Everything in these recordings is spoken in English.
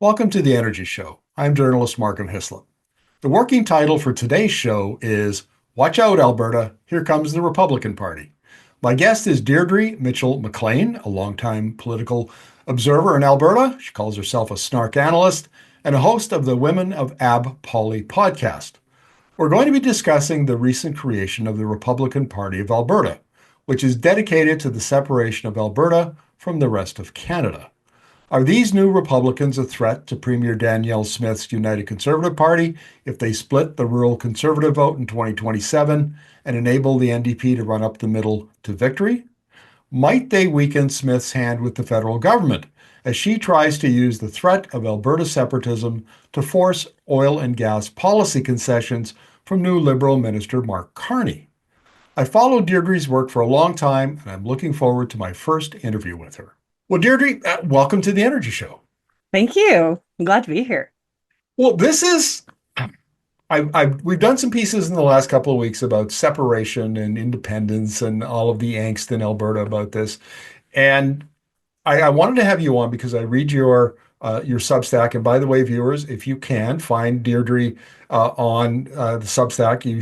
Welcome to the Energy Show. I'm journalist Markham Hislop. The working title for today's show is Watch Out, Alberta, Here Comes the Republican Party. My guest is Deidre Mitchell-MacLean, a longtime political observer in Alberta. She calls herself a snark analyst and a host of the Women of ABpoli podcast. We're going to be discussing the recent creation of the Republican Party of Alberta, which is dedicated to the separation of Alberta from the rest of Canada. Are these new Republicans a threat to Premier Danielle Smith's United Conservative Party if they split the rural Conservative vote in 2027 and enable the NDP to run up the middle to victory? Might they weaken Smith's hand with the federal government as she tries to use the threat of Alberta separatism to force oil and gas policy concessions from new Liberal Minister Mark Carney? I followed Deirdre's work for a long time, and I'm looking forward to my first interview with her. Well, Deirdre, welcome to the Energy Show. Thank you. I'm glad to be here. Well, this is we've done some pieces in the last couple of weeks about separation and independence and all of the angst in Alberta about this. And I wanted to have you on because I read your Substack. And by the way, viewers, if you can find Deirdre on the Substack, you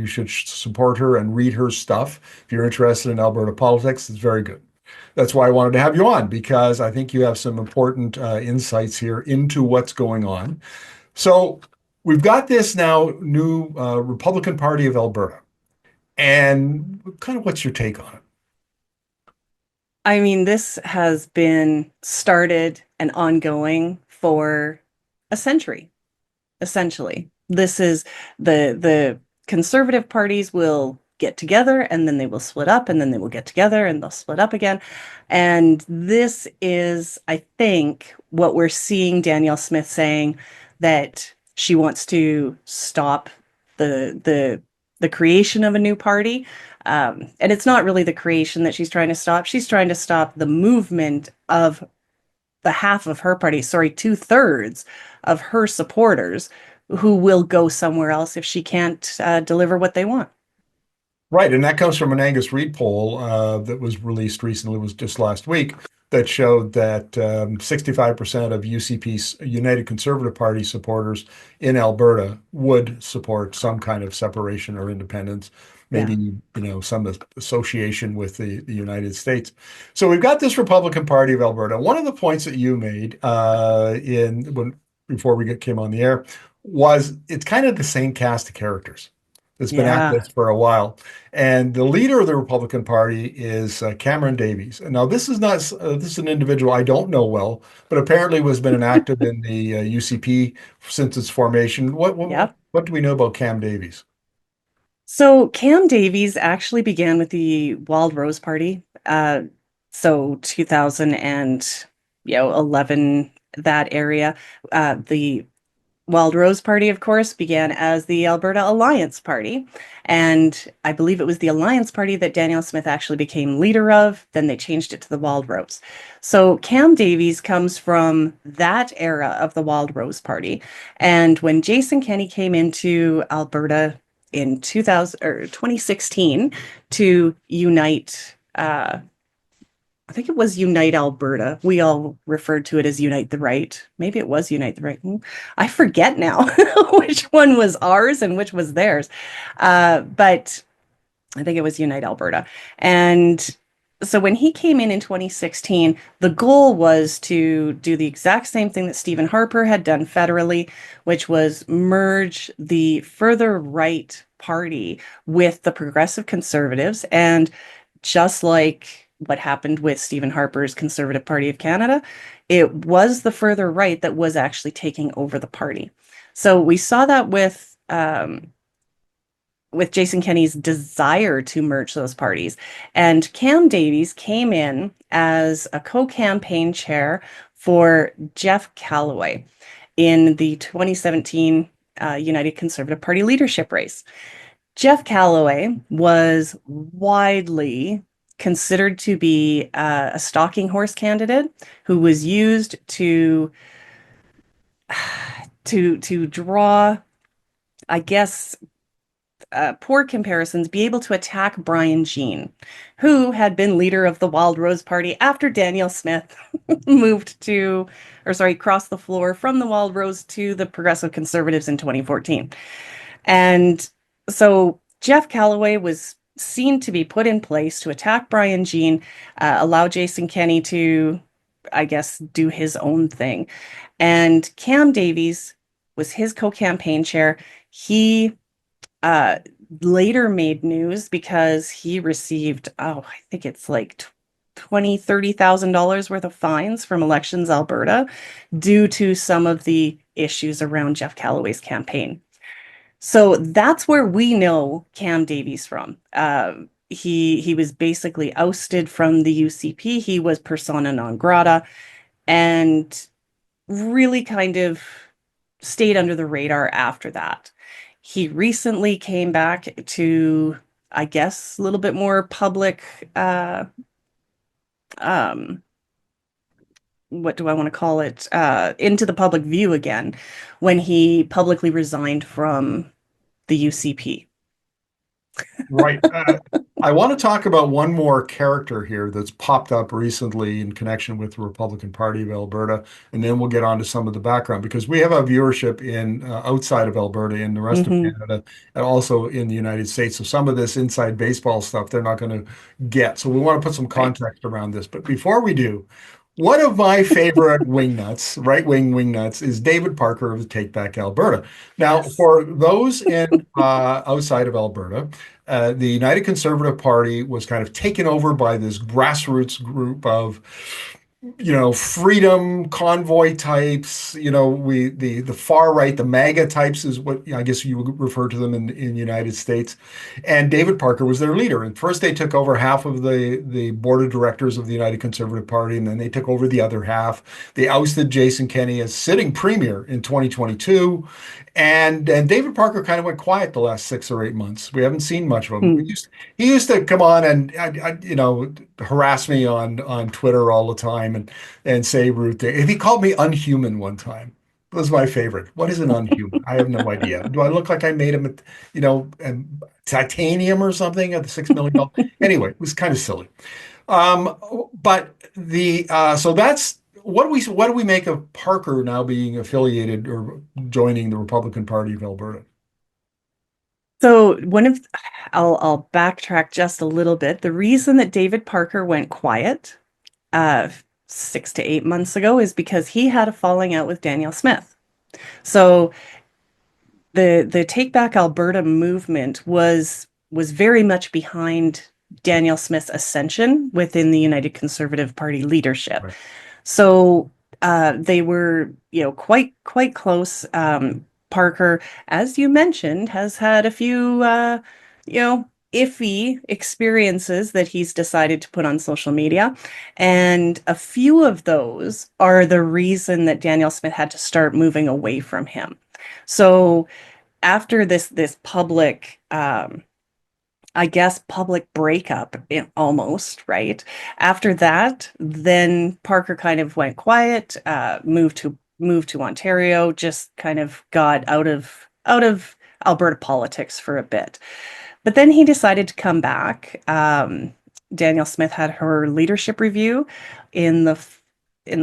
should support her and read her stuff. If you're interested in Alberta politics, it's very good. That's why I wanted to have you on because I think you have some important insights here into what's going on. So we've got this now new Republican Party of Alberta, and kind of what's your take on it? I mean, this has been started and ongoing for a century, essentially. This is the conservative parties will get together and then they will split up and then they will get together and they'll split up again. And this is, I think, what we're seeing Danielle Smith saying that she wants to stop the creation of a new party. And it's not really the creation that she's trying to stop. She's trying to stop the movement of the half of her party, sorry, two-thirds of her supporters who will go somewhere else if she can't deliver what they want. Right, and that comes from an Angus Reid poll that was released recently, was just last week, that showed that 65% of UCP's United Conservative Party supporters in Alberta would support some kind of separation or independence, maybe Yeah. some association with the United States. So we've got this Republican Party of Alberta. One of the points that you made in when before we came on the air was it's kind of the same cast of characters that's been at Yeah. this for a while. And the leader of the Republican Party is Cameron Davies. And now this is not this is an individual I don't know well, but apparently has been an active in the UCP since its formation. Yep. What do we know about Cam Davies? So Cam Davies actually began with the Wild Rose Party. So 2000 and 11, that area. The Wild Rose Party, of course, began as the Alberta Alliance Party. And I believe it was the Alliance Party that Danielle Smith actually became leader of. Then they changed it to the Wild Rose. So Cam Davies comes from that era of the Wild Rose Party. And when Jason Kenney came into Alberta in 2000 or 2016 to unite, I think it was Unite Alberta. We all referred to it as Unite the Right. Maybe it was Unite the Right. I forget now which one was ours and which was theirs. But I think it was Unite Alberta. And so when he came in 2016, the goal was to do the exact same thing that Stephen Harper had done federally, which was merge the further right party with the progressive conservatives. And just like what happened with Stephen Harper's Conservative Party of Canada, it was the further right that was actually taking over the party. So we saw that with Jason Kenney's desire to merge those parties. And Cam Davies came in as a co-campaign chair for Jeff Callaway in the 2017 United Conservative Party leadership race. Jeff Callaway was widely considered to be a stalking horse candidate who was used to draw, I guess, poor comparisons, be able to attack Brian Jean, who had been leader of the Wild Rose Party after Danielle Smith moved to, or sorry, crossed the floor from the Wild Rose to the Progressive Conservatives in 2014. And so Jeff Callaway was seen to be put in place to attack Brian Jean, allow Jason Kenney to, I guess, do his own thing. And Cam Davies was his co-campaign chair. He uh, later made news because he received, oh, I think it's like $20,000-$30,000 worth of fines from Elections Alberta due to some of the issues around Jeff Callaway's campaign. So that's where we know Cam Davies from. He was basically ousted from the UCP. He was persona non grata and really kind of stayed under the radar after that. He recently came back to, I guess, a little bit more public, um, what do I want to call it? Into the public view again when he publicly resigned from the UCP. Right. I want to talk about one more character here that's popped up recently in connection with the Republican Party of Alberta, and then we'll get on to some of the background because we have a viewership in outside of Alberta in the rest of Hmm. Canada and also in the United States. So some of this inside baseball stuff they're not going to get. So we want to put some Right. context around this. But before we do, one of my favorite wingnuts, right-wing wingnuts, is David Parker of the Take Back Alberta. Now, Yes. for those in outside of Alberta, the United Conservative Party was kind of taken over by this grassroots group of, freedom convoy types. The far right, the MAGA types is what I guess you would refer to them in the United States. And David Parker was their leader. And first they took over half of the board of directors of the United Conservative Party, and then they took over the other half. They ousted Jason Kenney as sitting premier in 2022. And David Parker kind of went quiet the last 6 or 8 months. We haven't seen much of him. Hmm. He used to come on and harass me on Twitter all the time and say rude things. He called me unhuman one time. It was my favorite. What is an unhuman? I have no idea. Do I look like I made him, titanium or something at the $6 million? Anyway, it was kind of silly. But the so that's what do we make of Parker now being affiliated or joining the Republican Party of Alberta? So I'll backtrack just a little bit. The reason that David Parker went quiet, uh, 6 to 8 months ago is because he had a falling out with Danielle Smith. So the Take Back Alberta movement was very much behind Danielle Smith's ascension within the United Conservative Party leadership. Right. So they were, quite close. Parker, as you mentioned, has had a few, iffy experiences that he's decided to put on social media. And a few of those are the reason that Danielle Smith had to start moving away from him. So after this public, I guess, public breakup, almost, right? After that, then Parker kind of went quiet, moved to Ontario, just kind of got out of Alberta politics for a bit. But then he decided to come back. Danielle Smith had her leadership review in the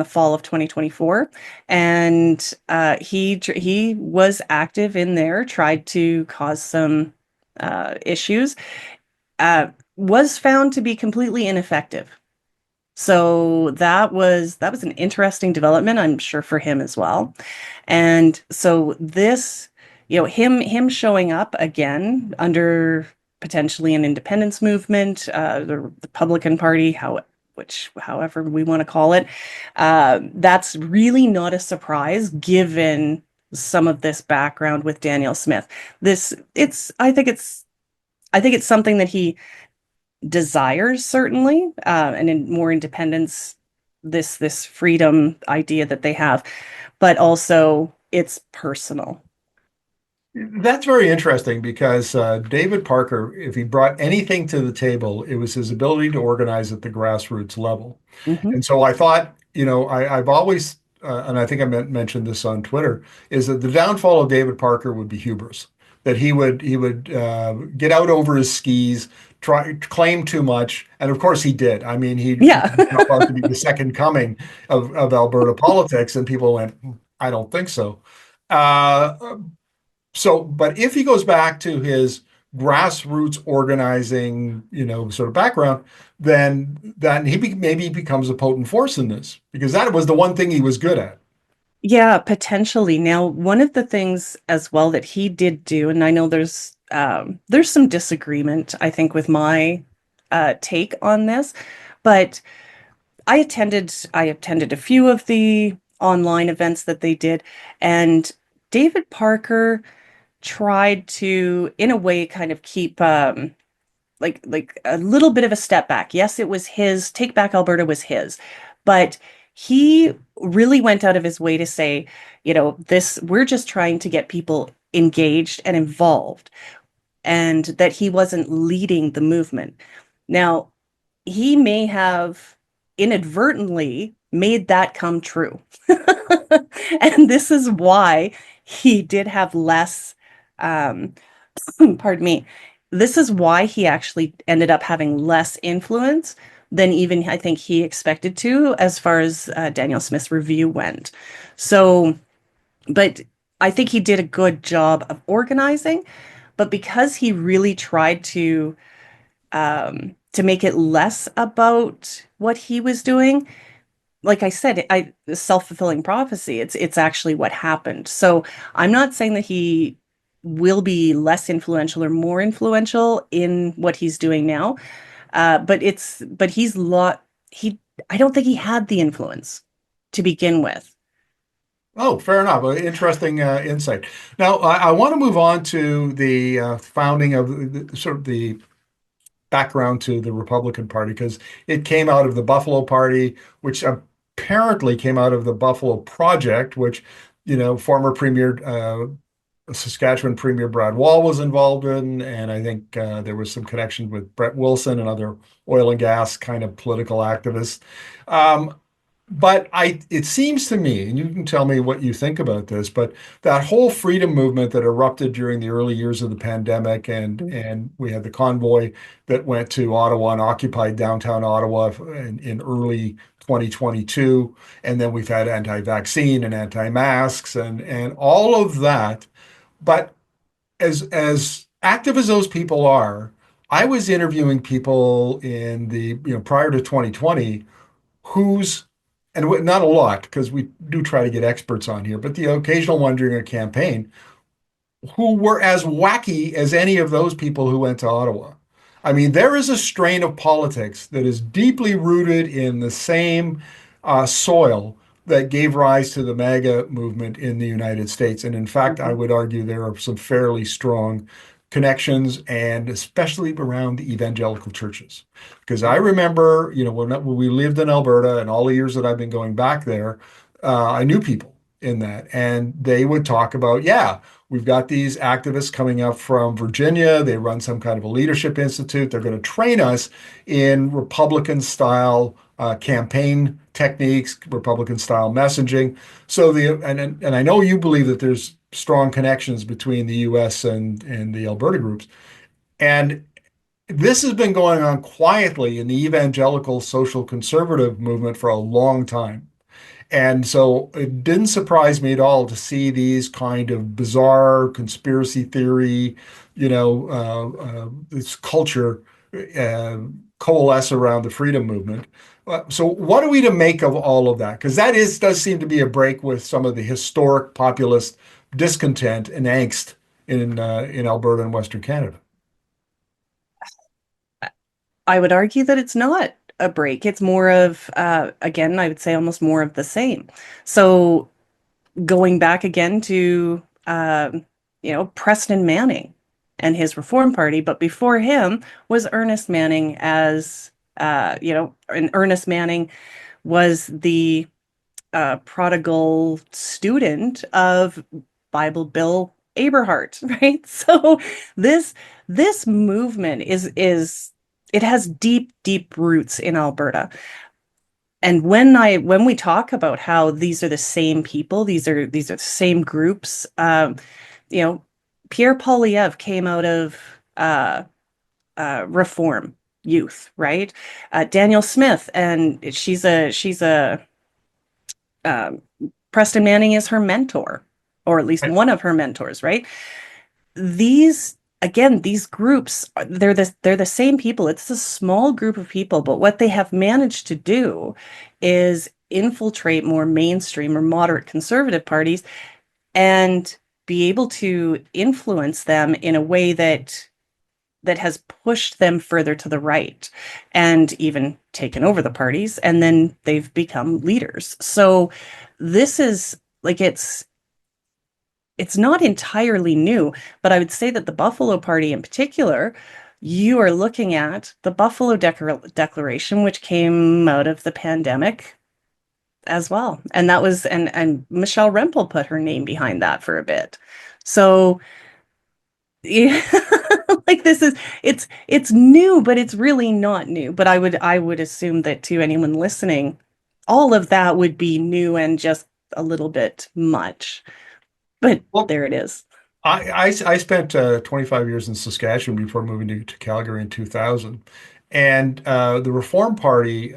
fall of 2024, and he was active in there, tried to cause some issues, was found to be completely ineffective. So that was an interesting development, I'm sure, for him as well. And so this, him showing up again under potentially an independence movement, the Republican Party, however we want to call it, that's really not a surprise given some of this background with Danielle Smith. I think it's something that he desires, certainly, and in more independence, this freedom idea that they have, but also it's personal. That's very interesting because David Parker, if he brought anything to the table, it was his ability to organize at the grassroots level. Hmm. And so I thought, I've always, and I think I mentioned this on Twitter, is that the downfall of David Parker would be hubris. that he would get out over his skis, try claim too much, and of course he did. I mean, he Yeah. was about to be the second coming of Alberta politics, and people went, I don't think so. Uh, but if he goes back to his grassroots organizing, sort of background, then maybe becomes a potent force in this because that was the one thing he was good at. Yeah, potentially. Now, one of the things as well that he did do, and I know there's some disagreement, I think, with my take on this, but I attended a few of the online events that they did, and David Parker tried to, in a way, kind of keep like a little bit of a step back. Yes, it was his Take Back Alberta was his, but he really went out of his way to say, this we're just trying to get people engaged and involved, and that he wasn't leading the movement. Now, he may have inadvertently made that come true. And this is why he did have less um, pardon me, this is why he actually ended up having less influence than even I think he expected to, as far as Danielle Smith's review went. So, but I think he did a good job of organizing, but because he really tried to make it less about what he was doing, like I said, self-fulfilling prophecy. It's actually what happened. So I'm not saying that he will be less influential or more influential in what he's doing now. But he I don't think he had the influence to begin with. Oh, fair enough. Interesting insight. Now, I want to move on to the founding of sort of the background to the Republican Party because it came out of the Buffalo Party, which apparently came out of the Buffalo Project, which, former Premier Saskatchewan Premier Brad Wall was involved in, and I think there was some connection with Brett Wilson and other oil and gas kind of political activists. Um, but it seems to me, and you can tell me what you think about this, but that whole freedom movement that erupted during the early years of the pandemic, and we had the convoy that went to Ottawa and occupied downtown Ottawa in early 2022, and then we've had anti-vaccine and anti-masks and all of that. But as active as those people are, I was interviewing people in the, prior to 2020 who's, and not a lot, because we do try to get experts on here, but the occasional one during a campaign who were as wacky as any of those people who went to Ottawa. I mean, there is a strain of politics that is deeply rooted in the same soil that gave rise to the MAGA movement in the United States. And in fact, I Mhm. would argue there are some fairly strong connections, and especially around the evangelical churches. Because I remember, when we lived in Alberta and all the years that I've been going back there, I knew people in that, and they would talk about, yeah, we've got these activists coming up from Virginia. They run some kind of a leadership institute. They're going to train us in Republican style campaign techniques, Republican style messaging. So and I know you believe that there's strong connections between the U.S. and the Alberta groups, and this has been going on quietly in the evangelical social conservative movement for a long time. And so it didn't surprise me at all to see these kind of bizarre conspiracy theory, this culture uh, coalesce around the freedom movement. So what are we to make of all of that? Because does seem to be a break with some of the historic populist discontent and angst in Alberta and Western Canada. I would argue that it's not a break. It's more of, again, I would say almost more of the same. So going back again to, Preston Manning and his Reform Party, but before him was Ernest Manning and Ernest Manning was the prodigal student of Bible Bill Aberhart, right? So this this movement is it has deep, deep roots in Alberta. And when we talk about how these are the same people, these are the same groups, you know, Pierre Poilievre came out of Reform Youth, right? Danielle Smith, and she's a um, Preston Manning is her mentor, or at least one of her mentors, right? These again, these groups, they're the same people. It's a small group of people, but what they have managed to do is infiltrate more mainstream or moderate conservative parties and be able to influence them in a way that has pushed them further to the right and even taken over the parties, and then they've become leaders. So this is like it's not entirely new, but I would say that the Buffalo Party in particular, you are looking at the Buffalo Declaration, which came out of the pandemic as well. And that was and Michelle Rempel put her name behind that for a bit. So yeah, like this is it's new, but it's really not new. But I would assume that to anyone listening, all of that would be new and just a little bit much. But Well, there it is. I spent 25 years in Saskatchewan before moving to Calgary in 2000. And the Reform Party,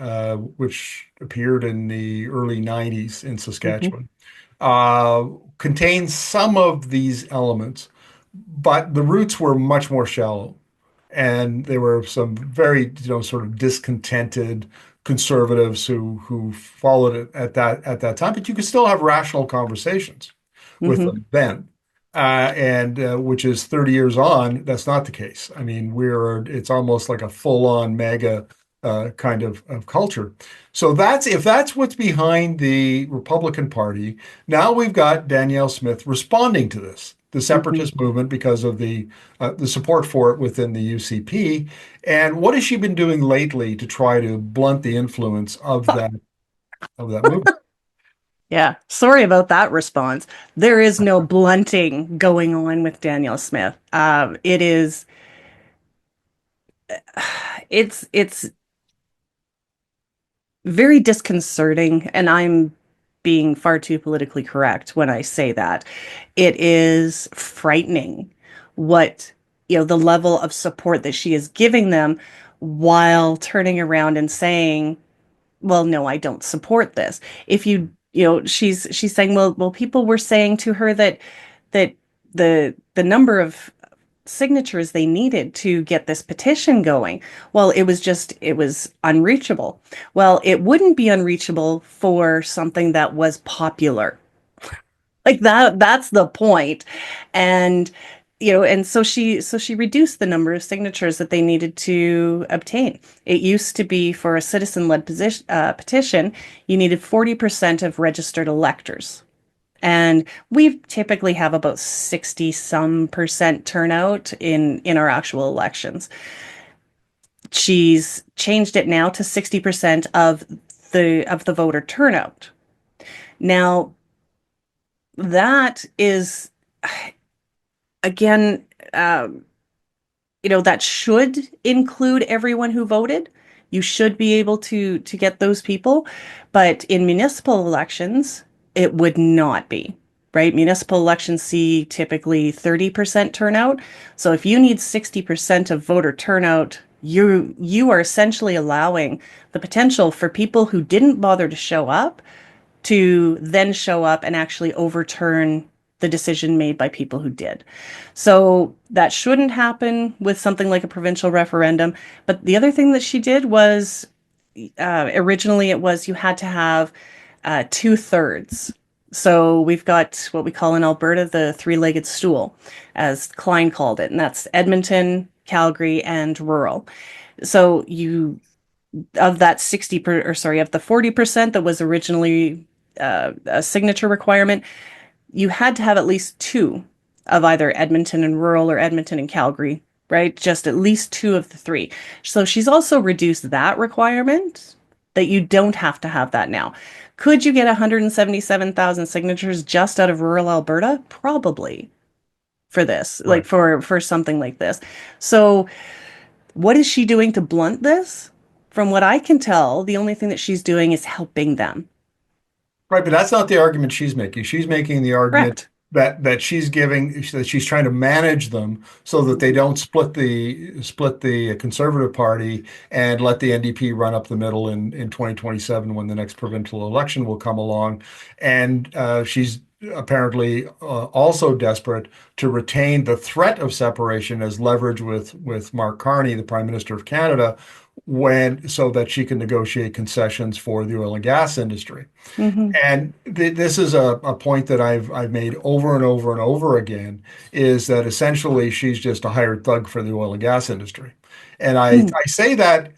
which appeared in the early 90s in Mhm. Saskatchewan, uh, contains some of these elements, but the roots were much more shallow. And there were some very, sort of discontented conservatives who followed it at that time. But you could still have rational conversations with Mhm. them then. And which is 30 years on, that's not the case. I mean, it's almost like a full-on mega kind of culture. So if that's what's behind the Republican Party, now we've got Danielle Smith responding to this, the Mhm. separatist movement, because of the support for it within the UCP. And what has she been doing lately to try to blunt the influence of that movement? Yeah, sorry about that response. There is no blunting going on with Danielle Smith. It's very disconcerting, and I'm being far too politically correct when I say that. It is frightening what, the level of support that she is giving them while turning around and saying, well, no, I don't support this. If she's saying, well, people were saying to her that the number of signatures they needed to get this petition going. Well, it was unreachable. Well, it wouldn't be unreachable for something that was popular. Like that's the point. And and so she reduced the number of signatures that they needed to obtain. It used to be for a citizen-led petition, you needed 40% of registered electors. And we typically have about 60 some percent turnout in our actual elections. She's changed it now to 60% of the voter turnout. Now, that is again, um, that should include everyone who voted. You should be able to get those people, but in municipal elections, it would not be, right? Municipal elections see typically 30% turnout. So if you need 60% of voter turnout, you are essentially allowing the potential for people who didn't bother to show up to then show up and actually overturn the decision made by people who did. So that shouldn't happen with something like a provincial referendum. But the other thing that she did was originally it was you had to have two-thirds. So we've got what we call in Alberta the three-legged stool, as Klein called it, and that's Edmonton, Calgary, and rural. So you of that 60 per, or sorry, of the 40% that was originally a signature requirement, you had to have at least two of either Edmonton and rural or Edmonton and Calgary, right? Just at least two of the three. So she's also reduced that requirement that you don't have to have that now. Could you get 177,000 signatures just out of rural Alberta? Probably for this, like Right. for something like this. So what is she doing to blunt this? From what I can tell, the only thing that she's doing is helping them. Right, but that's not the argument she's making. She's making the argument Correct. that she's giving, that she's trying to manage them so that they don't split the Conservative Party and let the NDP run up the middle in 2027 when the next provincial election will come along. And she's apparently also desperate to retain the threat of separation as leverage with Mark Carney, the Prime Minister of Canada, when so that she can negotiate concessions for the oil and gas industry. Hmm. And this is a point that I've made over and over and over again, is that essentially she's just a hired thug for the oil and gas industry. And I say that,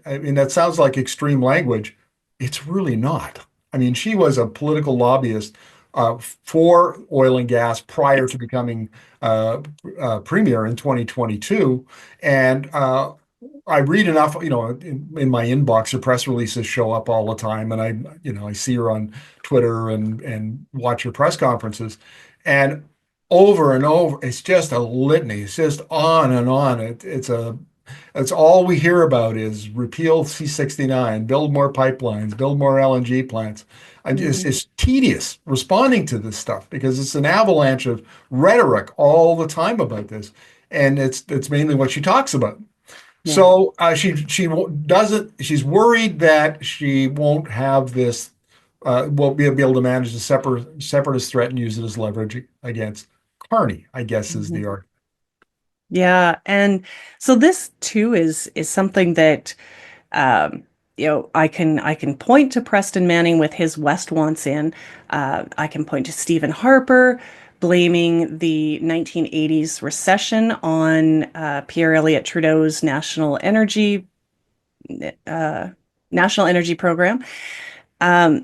I mean, that sounds like extreme language. It's really not. I mean, she was a political lobbyist for oil and gas prior to becoming premier in 2022. And I read enough, in my inbox, her press releases show up all the time, and I see her on Twitter and watch her press conferences, and over and over, it's just a litany. It's just on and on. It's all we hear about is repeal C-69, build more pipelines, build more LNG plants. It's tedious responding to this stuff because it's an avalanche of rhetoric all the time about this, and it's mainly what she talks about. Yeah. So doesn't. She's worried that she won't have this, won't be able to manage the separatist threat and use it as leverage against Carney, I guess is the Mhm. argument. Yeah, and so this too is something that um, I can point to Preston Manning with his West wants in. I can point to Stephen Harper blaming the 1980s recession on Pierre Elliott Trudeau's uh, national energy program. I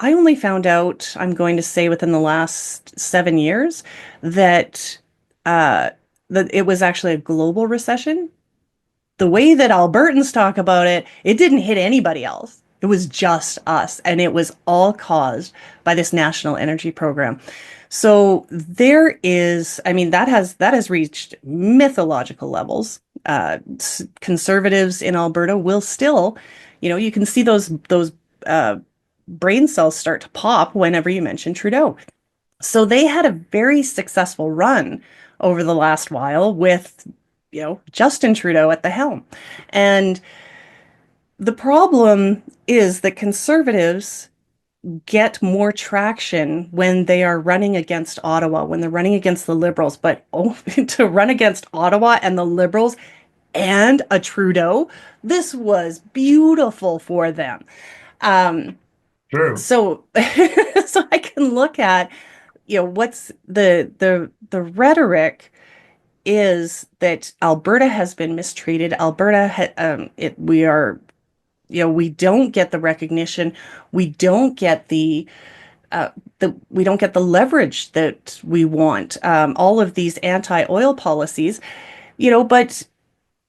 only found out, I'm going to say within the last 7 years, that uh, that it was actually a global recession. The way that Albertans talk about it, it didn't hit anybody else. It was just us, and it was all caused by this national energy program. So there is, I mean, that has reached mythological levels. Conservatives in Alberta will still, you can see those uh, brain cells start to pop whenever you mention Trudeau. So they had a very successful run over the last while with, Justin Trudeau at the helm. And the problem is that conservatives get more traction when they are running against Ottawa, when they're running against the Liberals. But to run against Ottawa and the Liberals and a Trudeau, this was beautiful for them. Um, True. so, so I can look at, what's the rhetoric is that Alberta has been mistreated. We are, we don't get the recognition. We don't get we don't get the leverage that we want. All of these anti-oil policies, but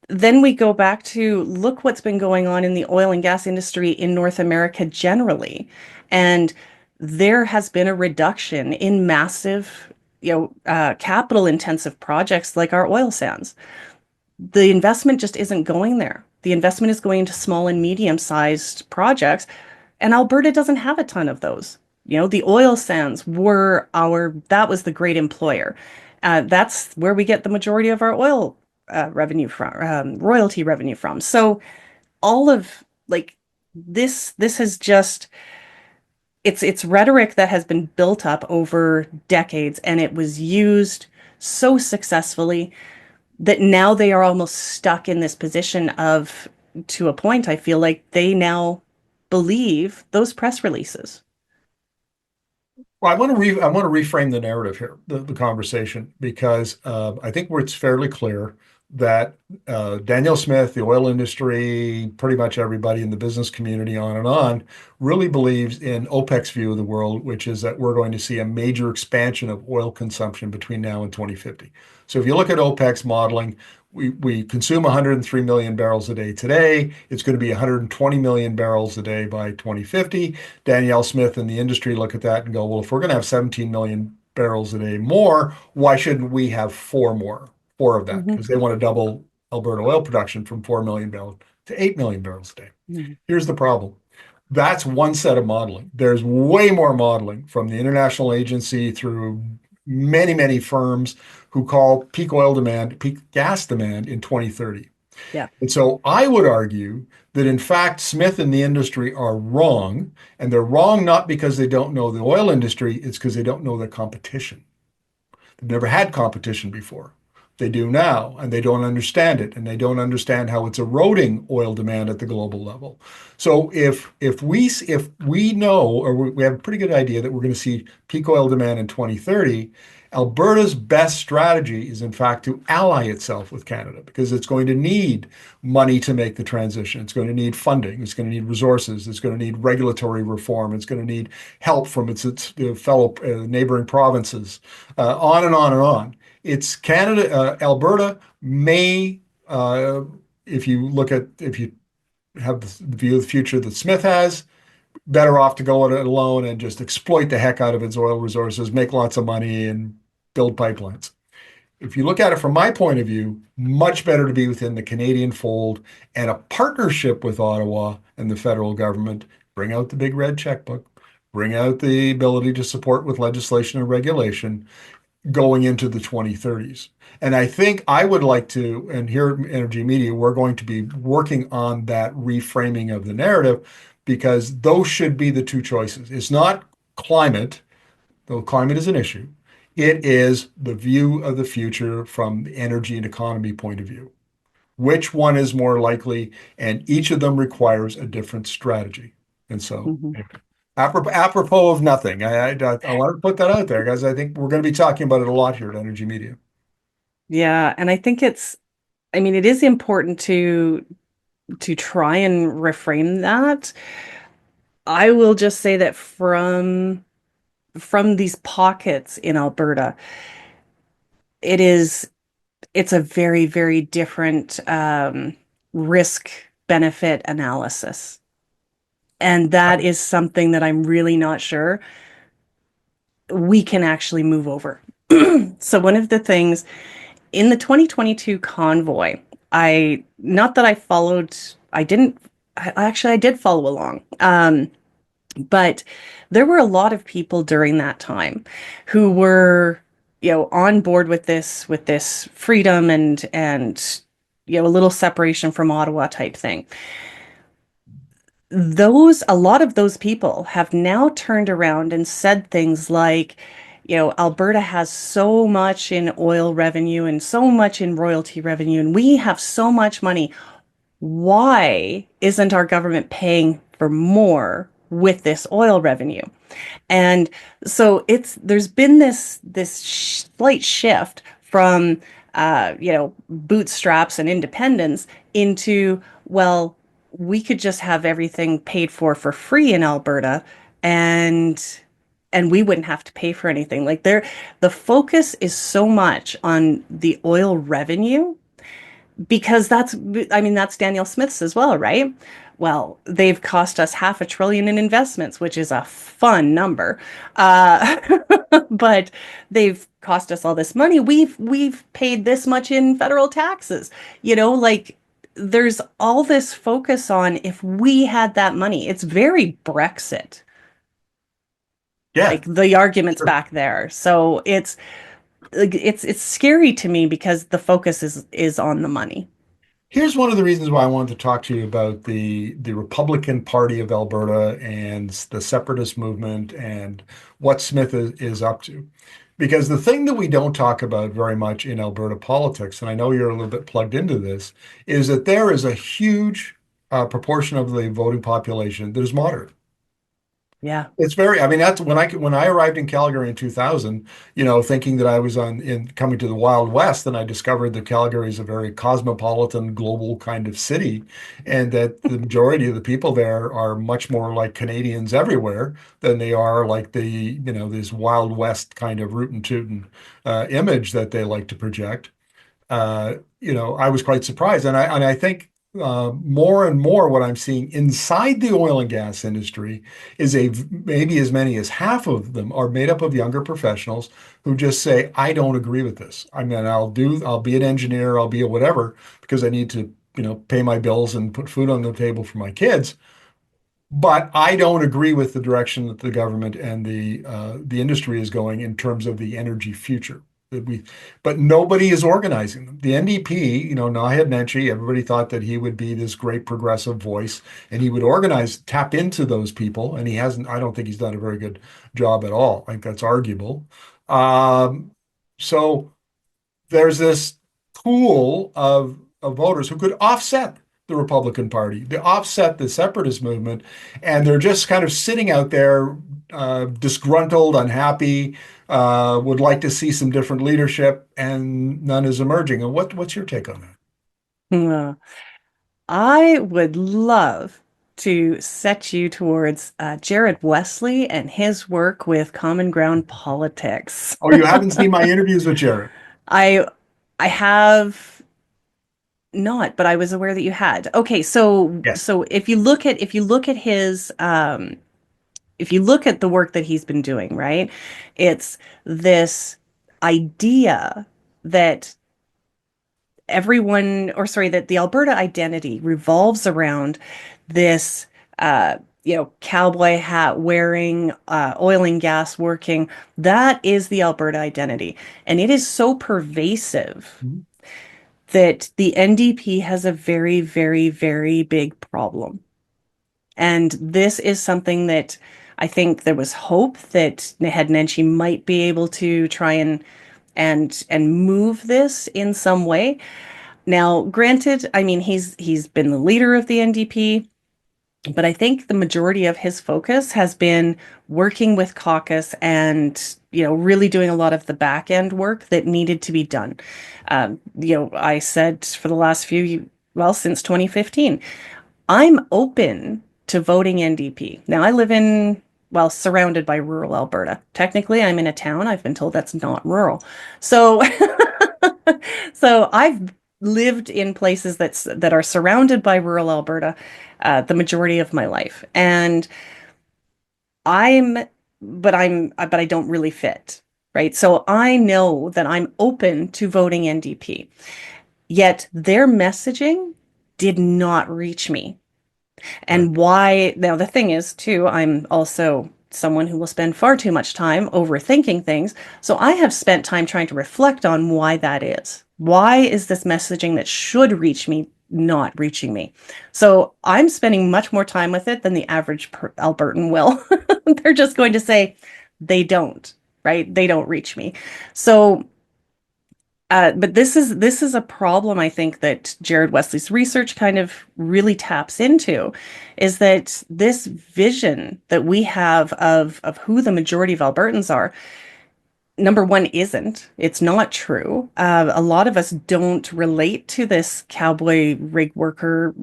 then we go back to look what's been going on in the oil and gas industry in North America generally. And there has been a reduction in massive, capital intensive projects like our oil sands. The investment just isn't going there. The investment is going to small and medium sized projects, and Alberta doesn't have a ton of those. The oil sands that was the great employer. That's where we get the majority of our oil revenue from, royalty revenue from. So all of like this has just it's rhetoric that has been built up over decades, and it was used so successfully that now they are almost stuck in this position of, to a point, I feel like they now believe those press releases. Well, I want to reframe the narrative here, the conversation, because I think where it's fairly clear that Danielle Smith, the oil industry, pretty much everybody in the business community, on and on, really believes in OPEC's view of the world, which is that we're going to see a major expansion of oil consumption between now and 2050. So if you look at OPEC's modeling, we consume 103 million barrels a day today. It's going to be 120 million barrels a day by 2050. Danielle Smith and the industry look at that and go, well, if we're going to have 17 million barrels a day more, why shouldn't we have four of that? Hmm. Because they want to double Alberta oil production from 4 million barrels to 8 million barrels a day. Hmm. Here's the problem. That's one set of modeling. There's way more modeling from the International Agency through many, many firms who call peak oil demand, peak gas demand in 2030. Yeah. And so I would argue that in fact, Smith and the industry are wrong. And they're wrong not because they don't know the oil industry, it's because they don't know the competition. They've never had competition before. They do now, and they don't understand it, and they don't understand how it's eroding oil demand at the global level. So if we know, or we have a pretty good idea that we're going to see peak oil demand in 2030, Alberta's best strategy is in fact to ally itself with Canada because it's going to need money to make the transition. It's going to need funding. It's going to need resources. It's going to need regulatory reform. It's going to need help from its fellow neighboring provinces, on and on and on. It's Canada, Alberta may, if you have the view of the future that Smith has, better off to go it alone and just exploit the heck out of its oil resources, make lots of money, and build pipelines. If you look at it from my point of view, much better to be within the Canadian fold and a partnership with Ottawa and the federal government. Bring out the big red checkbook, bring out the ability to support with legislation and regulation going into the 2030s. And I think I would like to, and here at Energy Media, we're going to be working on that reframing of the narrative because those should be the two choices. It's not climate, though climate is an issue. It is the view of the future from the energy and economy point of view. Which one is more likely? And each of them requires a different strategy. And so, Mhm. apropos of nothing, I want to put that out there, guys. I think we're going to be talking about it a lot here at Energy Media. Yeah, and I think I mean, it is important to try and reframe that. I will just say that from these pockets in Alberta, it is it's a very, very different risk benefit analysis. And that is something that I'm really not sure we can actually move over. So one of the things in the 2022 convoy, not that I followed, I didn't, I did follow along. But there were a lot of people during that time who were, on board with this freedom and a little separation from Ottawa type thing. A lot of those people have now turned around and said things like, Alberta has so much in oil revenue and so much in royalty revenue, and we have so much money. Why isn't our government paying for more with this oil revenue? And so there's been this slight shift from bootstraps and independence into, well, we could just have everything paid for free in Alberta, and we wouldn't have to pay for anything. Like the focus is so much on the oil revenue because I mean, that's Danielle Smith's as well, right? Well, they've cost us $500 billion in investments, which is a fun number. Uh, but they've cost us all this money. We've paid this much in federal taxes. Like there's all this focus on if we had that money. It's very Brexit, Yeah, like the arguments sure. back there. So it's scary to me because the focus is on the money. Here's one of the reasons why I wanted to talk to you about the Republican Party of Alberta and the separatist movement and what Smith is up to. Because the thing that we don't talk about very much in Alberta politics, and I know you're a little bit plugged into this, is that there is a huge proportion of the voting population that is moderate. Yeah. It's I mean, that's when I arrived in Calgary in 2000, thinking that I was coming to the Wild West, and I discovered that Calgary is a very cosmopolitan, global kind of city, and that the majority of the people there are much more like Canadians everywhere than they are like this Wild West kind of rootin' tootin' image that they like to project. I was quite surprised. And I think more and more what I'm seeing inside the oil and gas industry is maybe as many as half of them are made up of younger professionals who just say, I don't agree with this. I mean, I'll be an engineer, I'll be a whatever, because I need to, pay my bills and put food on the table for my kids. But I don't agree with the direction that the government and the industry is going in terms of the energy future. But nobody is organizing them. The NDP, Naheed Nenshi, everybody thought that he would be this great progressive voice and he would organize, tap into those people, and he hasn't. I don't think he's done a very good job at all. I think that's arguable. Um, so there's this pool of voters who could offset the Republican Party, they offset the separatist movement, and they're just kind of sitting out there, disgruntled, unhappy, would like to see some different leadership, and none is emerging. And what's your take on that? Uh, I would love to set you towards Jared Wesley and his work with Common Ground Politics. Oh, you haven't seen my interviews with Jared? I I have not, but I was aware that you had. Okay, so Yes. so if you look at his if you look at the work that he's been doing, right? It's this idea that that the Alberta identity revolves around this, cowboy hat wearing, oil and gas working. That is the Alberta identity. And it is so pervasive Mhm. that the NDP has a very, very, very big problem. And this is something that I think there was hope that Naheed Nenshi might be able to try and move this in some way. Now, granted, I mean he's been the leader of the NDP, but I think the majority of his focus has been working with caucus and really doing a lot of the back end work that needed to be done. I said for the last since 2015, I'm open to voting NDP. Now, I live surrounded by rural Alberta. Technically, I'm in a town. I've been told that's not rural. So, so I've lived in places that are surrounded by rural Alberta, the majority of my life. And I'm, but I don't really fit, right? So I know that I'm open to voting NDP. Yet their messaging did not reach me. Right. And why, now the thing is, too, I'm also someone who will spend far too much time overthinking things. So I have spent time trying to reflect on why that is. Why is this messaging that should reach me not reaching me? So I'm spending much more time with it than the average Albertan will. They're just going to say they don't, right? They don't reach me. So but this is a problem I think that Jared Wesley's research kind of really taps into, is that this vision that we have of who the majority of Albertans are, number one, isn't. It's not true. A lot of us don't relate to this cowboy rig worker.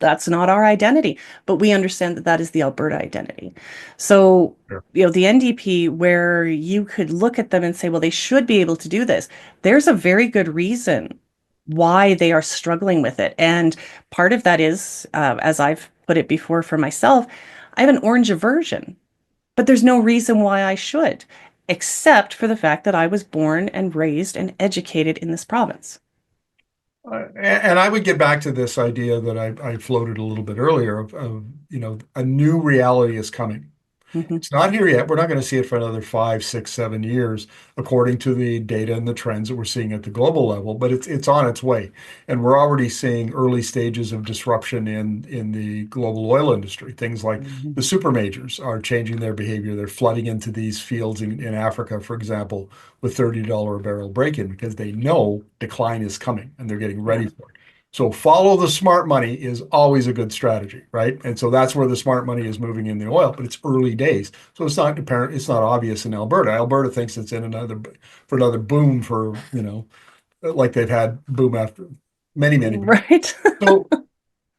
That's not our identity, but we understand that that is the Alberta identity. So, Sure. the NDP, where you could look at them and say, well, they should be able to do this. There's a very good reason why they are struggling with it. And part of that is, as I've put it before for myself, I have an orange aversion, but there's no reason why I should, except for the fact that I was born and raised and educated in this province. And I would get back to this idea that I floated a little bit earlier of a new reality is coming. Mhm. It's not here yet. We're not going to see it for another 5, 6, 7 years, according to the data and the trends that we're seeing at the global level. But it's on its way, and we're already seeing early stages of disruption in the global oil industry. Things like Mhm. the super majors are changing their behavior. They're flooding into these fields in Africa, for example, with $30 a barrel break-in because they know decline is coming and they're getting Yeah. ready for it. So follow the smart money is always a good strategy, right? And so that's where the smart money is moving in the oil, but it's early days. So it's not apparent, it's not obvious in Alberta. Alberta thinks it's in another boom for, like they've had boom after many, many booms. Right. So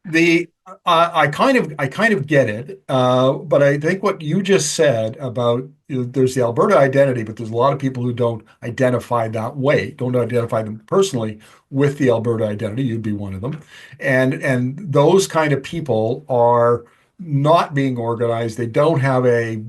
the I kind of get it, but I think what you just said about there's the Alberta identity, but there's a lot of people who don't identify that way, don't identify them personally with the Alberta identity. You'd be one of them, and those kind of people are not being organized. They don't have a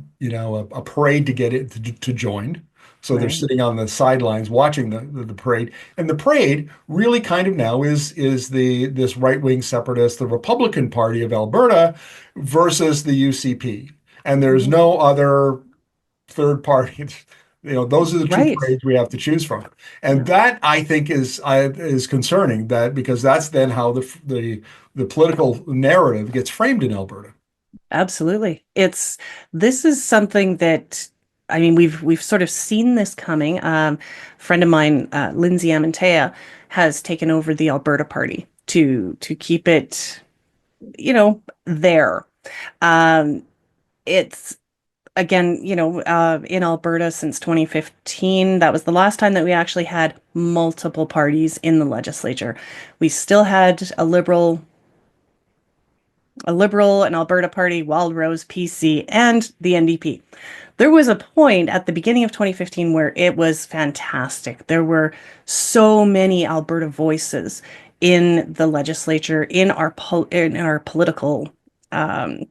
parade to get it to join. So they're Right. sitting on the sidelines watching the parade. And the parade really kind of now is this right-wing separatist, the Republican Party of Alberta versus the UCP. And there's Mhm. no other third party. Those are the two Right. parades we have to choose from, and Yeah. that I think is concerning. That because that's then how the political narrative gets framed in Alberta. Absolutely. This is something that I mean we've sort of seen this coming. A friend of mine, Lindsay Amantea, has taken over the Alberta Party to keep it, there. Um, it's again, in Alberta since 2015. That was the last time that we actually had multiple parties in the legislature. We still had an Alberta Party, Wild Rose, PC, and the NDP. There was a point at the beginning of 2015 where it was fantastic. There were so many Alberta voices in the legislature, in our political um,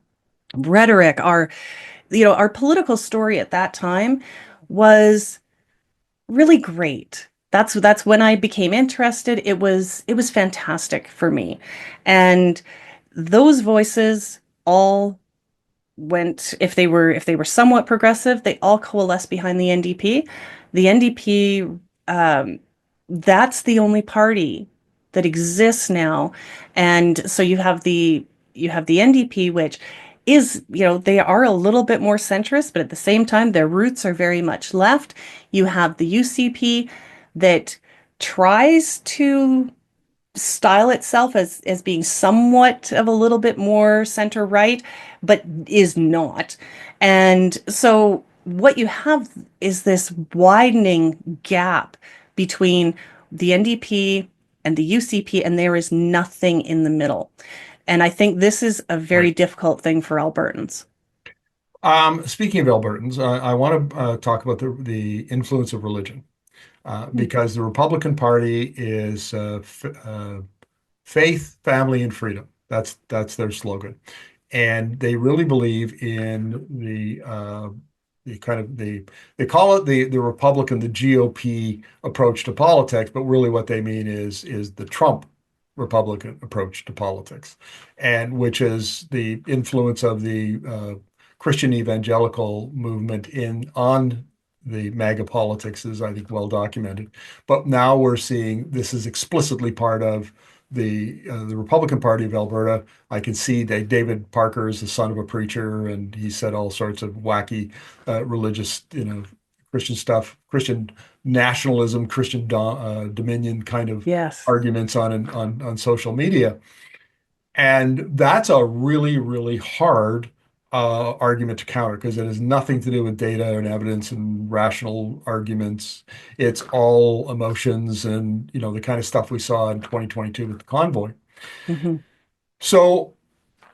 rhetoric. Our political story at that time was really great. That's when I became interested. It was fantastic for me, and those voices all went if they were somewhat progressive, they all coalesced behind the NDP. The NDP, um, that's the only party that exists now, and so you have the NDP, which is, they are a little bit more centrist, but at the same time, their roots are very much left. You have the UCP that tries to style itself as being somewhat of a little bit more center right, but is not. And so what you have is this widening gap between the NDP and the UCP, and there is nothing in the middle. And I think this is a Right. very difficult thing for Albertans. Speaking of Albertans, I want to talk about the influence of religion, because the Republican Party is faith, family, and freedom. That's their slogan, and they really believe in the kind of they call it the Republican, the GOP approach to politics, but really what they mean is the Trump Republican approach to politics, and which is the influence of the Christian evangelical movement in on the MAGA politics is, I think, well documented. But now we're seeing this is explicitly part of the Republican Party of Alberta. I can see that David Parker is the son of a preacher, and he said all sorts of wacky religious, Christian stuff, Christian nationalism, Christian dominion kind of Yes. arguments on social media. And that's a really, really hard argument to counter because it has nothing to do with data and evidence and rational arguments. It's all emotions and the kind of stuff we saw in 2022 with the convoy. Hmm. So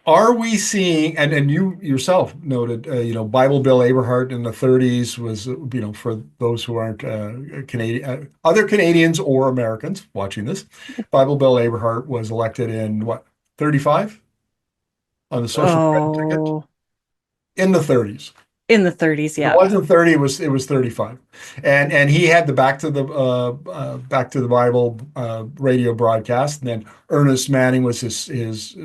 are we seeing, and you yourself noted, Bible Bill Aberhart in the 30s was, for those who aren't Canadian, other Canadians or Americans watching this, Bible Bill Aberhart was elected in what, 35 on the social credit ticket Oh, in the 30s. in the 30s, It yeah. wasn't 30, it was 35. And he had the Back to the Bible radio broadcast. And then Ernest Manning was his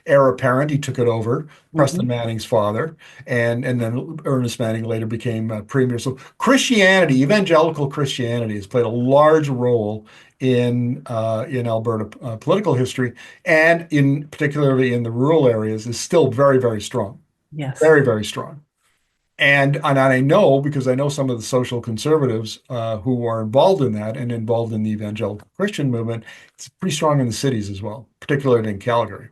heir apparent. He took it over, Preston Hmm. Manning's father. And then Ernest Manning later became premier. So Christianity, evangelical Christianity, has played a large role in Alberta political history, and in particularly in the rural areas, is still very, very strong. Yes. Very, very strong. And I know because I know some of the social conservatives who are involved in that and involved in the evangelical Christian movement. It's pretty strong in the cities as well, particularly in Calgary.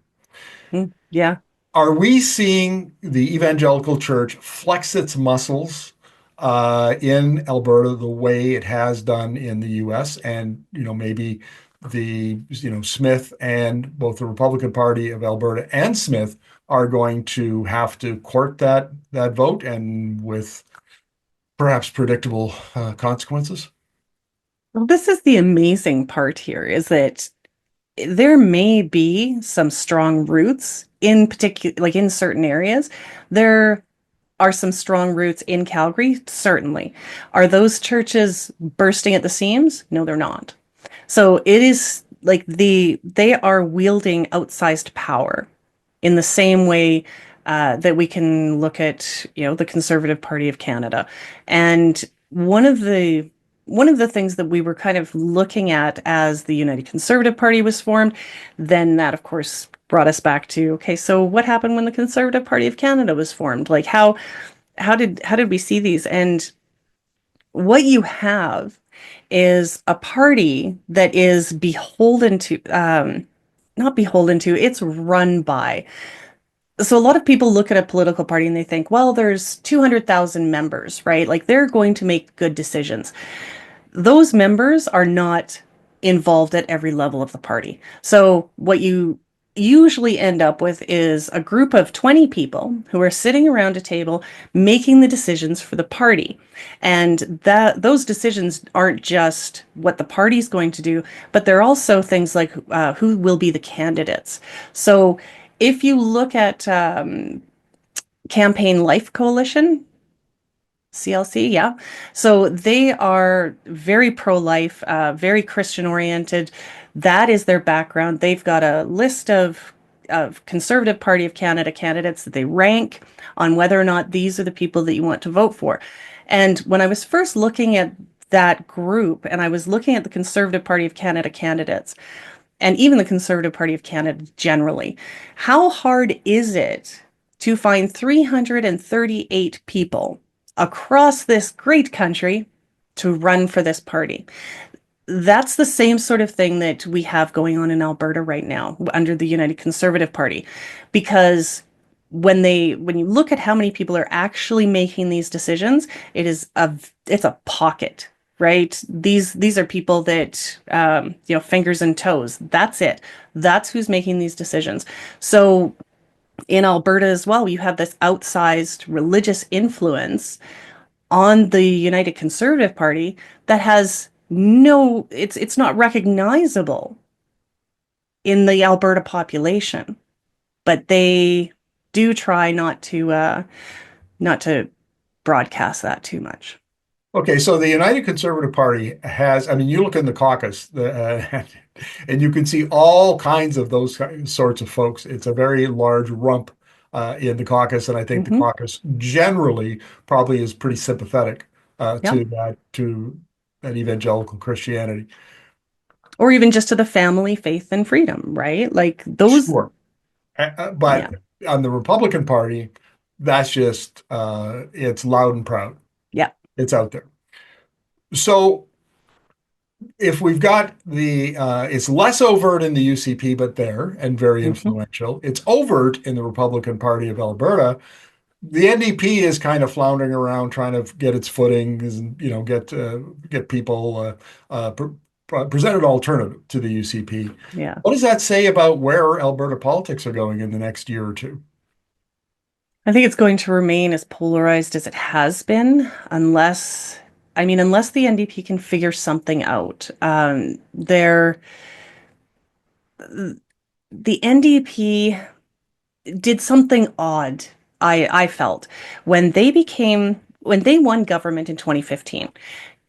Mm, yeah. Are we seeing the evangelical church flex its muscles in Alberta the way it has done in the US? And, maybe Smith and both the Republican Party of Alberta and Smith are going to have to court that vote and with perhaps predictable consequences. Well, this is the amazing part here is that there may be some strong roots in particular, like in certain areas. There, are some strong roots in Calgary? Certainly. Are those churches bursting at the seams? No, they're not. So it is like they are wielding outsized power in the same way that we can look at, the Conservative Party of Canada. And one of the things that we were kind of looking at as the United Conservative Party was formed, then that of course brought us back to, okay, so what happened when the Conservative Party of Canada was formed? Like how did we see these? And what you have is a party that is beholden to not beholden to, it's run by. So a lot of people look at a political party and they think, well, there's 200,000 members, right? Like they're going to make good decisions. Those members are not involved at every level of the party. So what you usually end up with is a group of 20 people who are sitting around a table making the decisions for the party. And that those decisions aren't just what the party's going to do, but they're also things like who will be the candidates. So if you look at Campaign Life Coalition, CLC, yeah. So they are very pro-life, very Christian-oriented. That is their background. They've got a list of Conservative Party of Canada candidates that they rank on whether or not these are the people that you want to vote for. And when I was first looking at that group, and I was looking at the Conservative Party of Canada candidates, and even the Conservative Party of Canada generally, how hard is it to find 338 people across this great country to run for this party? That's the same sort of thing that we have going on in Alberta right now under the United Conservative Party, because when you look at how many people are actually making these decisions, it's a pocket, right? These are people that fingers and toes. That's it. That's who's making these decisions. So in Alberta as well, you have this outsized religious influence on the United Conservative Party that has it's not recognizable in the Alberta population, but they do try not to broadcast that too much. Okay, so the United Conservative Party has, I mean, you look in the caucus, and you can see all kinds of those sorts of folks. It's a very large rump in the caucus, and I think the Hmm. caucus generally probably is pretty sympathetic Yep. to that evangelical Christianity. Or even just to the family, faith, and freedom, right? Like those, Sure. But yeah. on the Republican Party, that's just it's loud and proud. Yeah. It's out there. So if we've got it's less overt in the UCP, but there and very Hmm. influential. It's overt in the Republican Party of Alberta. The NDP is kind of floundering around trying to get its footing, and get people presented alternative to the UCP. Yeah. What does that say about where Alberta politics are going in the next year or two? I think it's going to remain as polarized as it has been, unless the NDP can figure something out. The NDP did something odd, I felt, when they won government in 2015.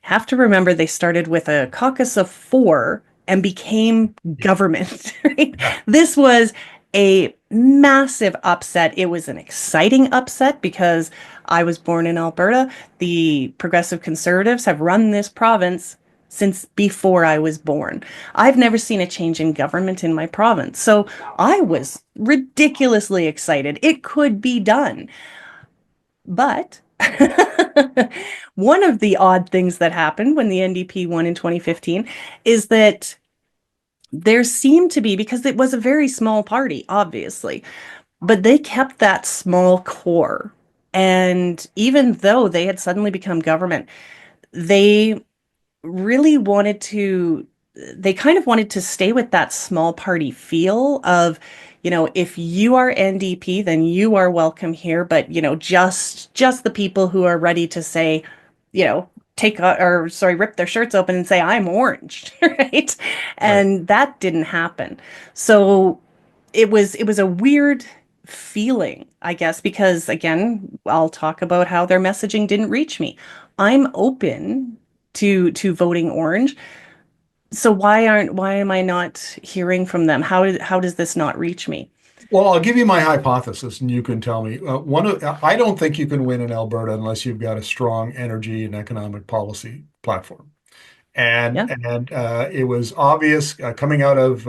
Have to remember they started with a caucus of four and became government. Right? Yeah, This was a massive upset. It was an exciting upset because I was born in Alberta. The Progressive Conservatives have run this province since before I was born. I've never seen a change in government in my province. So I was ridiculously excited. It could be done. But one of the odd things that happened when the NDP won in 2015 is that there seemed to be, because it was a very small party, obviously, but they kept that small core. And even though they had suddenly become government, they really wanted to they kind of wanted to stay with that small party feel of, if you are NDP, then you are welcome here, but just the people who are ready to say, rip their shirts open and say I'm orange, right? right. And that didn't happen. So it was a weird feeling, I guess, because again, I'll talk about how their messaging didn't reach me. I'm open to voting orange. So why am I not hearing from them? How does this not reach me? Well, I'll give you my hypothesis, and you can tell me. I don't think you can win in Alberta unless you've got a strong energy and economic policy platform. Yeah. And it was obvious coming out of